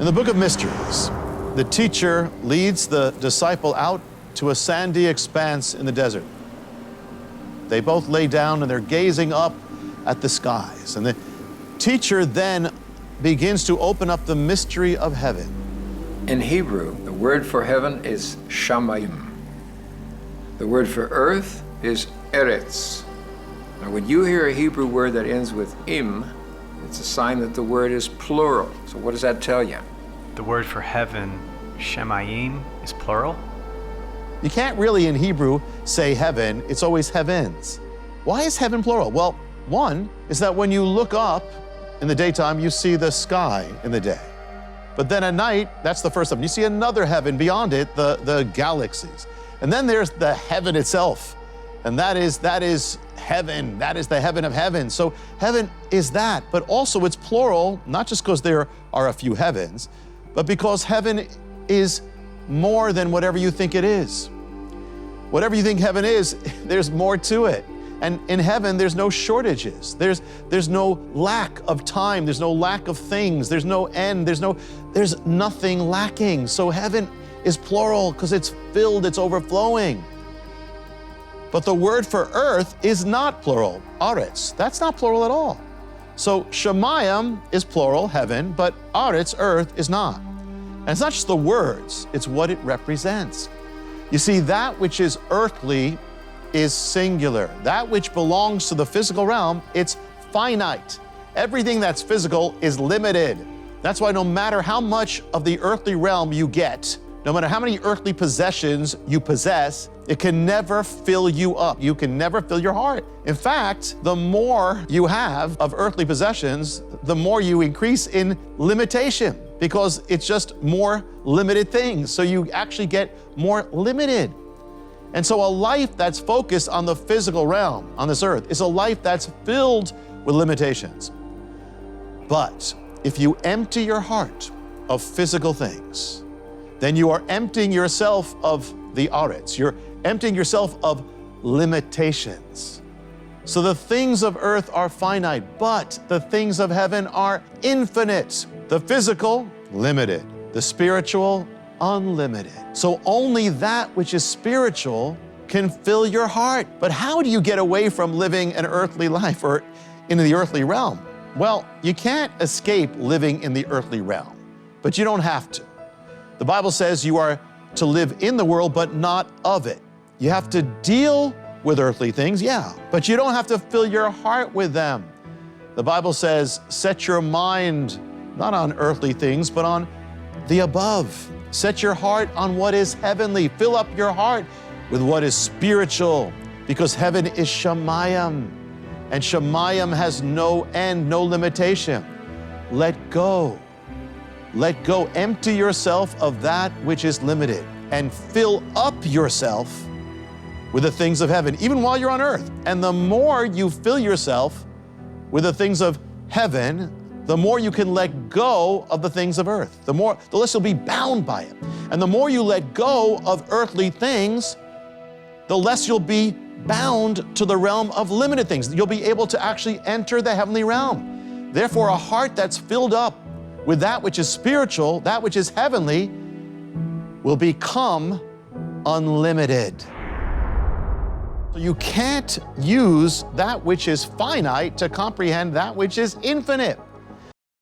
In the book of mysteries, the teacher leads the disciple out to a sandy expanse in the desert. They both lay down and they're gazing up at the skies. And the teacher then begins to open up the mystery of heaven. In Hebrew, the word for heaven is SHAMAYIM. The word for earth is ARETZ. Now, when you hear a Hebrew word that ends with im, it's a sign that the word is plural. So what does that tell you? The word for heaven, SHAMAYIM, is plural? You can't really in Hebrew say heaven, it's always heavens. Why is heaven plural? Well, one is that when you look up in the daytime, you see the sky in the day. But then at night, that's the first heaven. You see another heaven beyond it, the galaxies. And then there's the heaven itself. And that is heaven. That is the heaven of heaven. So heaven is that, but also it's plural, not just because there are a few heavens, but because heaven is more than whatever you think it is. Whatever you think heaven is, there's more to it. And in heaven, there's no shortages. There's no lack of time. There's no lack of things. There's no end. There's nothing lacking. So heaven is plural because it's filled, it's overflowing. But the word for earth is not plural, aretz. That's not plural at all. So Shamayim is plural, heaven, but aretz, earth, is not. And it's not just the words, it's what it represents. You see, that which is earthly is singular. That which belongs to the physical realm, it's finite. Everything that's physical is limited. That's why no matter how much of the earthly realm you get, no matter how many earthly possessions you possess, it can never fill you up. You can never fill your heart. In fact, the more you have of earthly possessions, the more you increase in limitation because it's just more limited things. So you actually get more limited. And so a life that's focused on the physical realm on this earth is a life that's filled with limitations. But if you empty your heart of physical things, then you are emptying yourself of the aretz. You're emptying yourself of limitations. So the things of earth are finite, but the things of heaven are infinite. The physical, limited. The spiritual, unlimited. So only that which is spiritual can fill your heart. But how do you get away from living an earthly life or into the earthly realm? Well, you can't escape living in the earthly realm, but you don't have to. The Bible says you are to live in the world, but not of it. You have to deal with earthly things, yeah, but you don't have to fill your heart with them. The Bible says, set your mind not on earthly things, but on the above. Set your heart on what is heavenly. Fill up your heart with what is spiritual, because heaven is Shamayim, and Shamayim has no end, no limitation. Let go. Let go. Empty yourself of that which is limited and fill up yourself with the things of heaven, even while you're on earth. And the more you fill yourself with the things of heaven, the more you can let go of the things of earth. The less you'll be bound by it. And the more you let go of earthly things, the less you'll be bound to the realm of limited things. You'll be able to actually enter the heavenly realm. Therefore, a heart that's filled up with that which is spiritual, that which is heavenly, will become unlimited. So you can't use that which is finite to comprehend that which is infinite.